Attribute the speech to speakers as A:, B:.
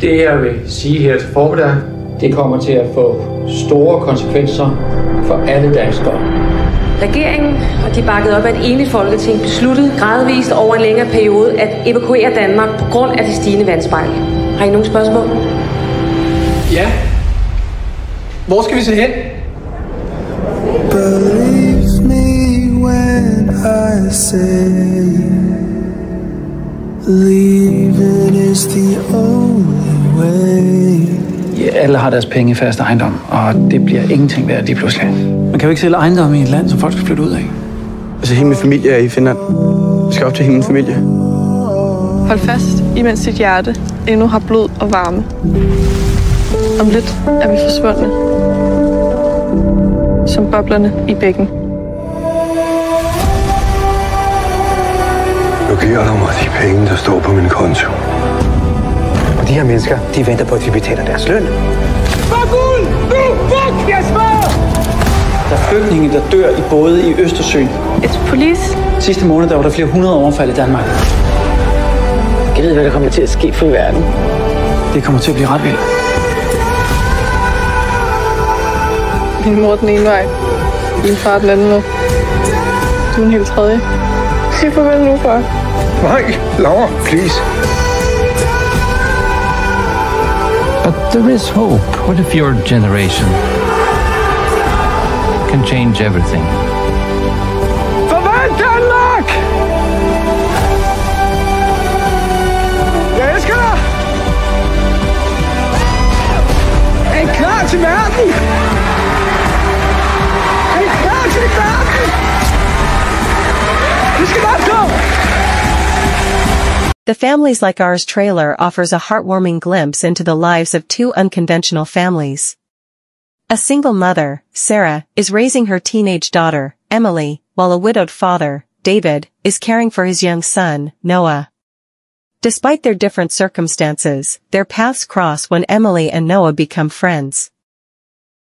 A: Det jeg vil sige her til formiddag, det kommer til at få store konsekvenser for alle danskere.
B: Regeringen, og de bakket op af et enigt folketing, besluttede gradvist over en længere periode at evakuere Danmark på grund af det stigende vandspejl. Har I nogle spørgsmål?
A: Ja. Hvor skal vi se hen?
C: Believe me when I say leaving is the only way.
D: Ja, alle har deres penge i fast ejendom, og det bliver ingenting værd lige pludselig. Man kan jo ikke sælge ejendom i et land, som folk skal flytte ud af.
E: Altså, hele min familie er i Finland. Jeg skal op til hele min familie.
F: Hold fast, imens dit hjerte endnu har blod og varme. Om lidt er vi forsvundne. Som boblerne i bækken.
G: Nu giver du mig de penge, der står på min konto.
H: Og de her mennesker, de venter på, at vi betaler deres løn.
I: Fuck ud! Nu! Fuck! Jeg svarer!
D: Der er flygtninge, der dør i både i Østersøen.
F: It's police.
D: Sidste måned, der var der flere 100 overfald i Danmark.
H: Jeg ved, hvad der kommer til at ske for verden.
D: Det kommer til at blive ret vildt.
F: Min mor den ene vej. Min far den anden vej. Du er en helt tredje. Sig farvel nu, far.
G: Nej, Laura, please.
J: But there is hope. What if your generation can change everything?
I: Farvel, Danmark! Jeg elsker dig! Er I klar til verden? Er I klar til verden? Vi skal bare gå!
K: The Families Like Ours trailer offers a heartwarming glimpse into the lives of two unconventional families. A single mother, Sarah, is raising her teenage daughter, Emily, while a widowed father, David, is caring for his young son, Noah. Despite their different circumstances, their paths cross when Emily and Noah become friends.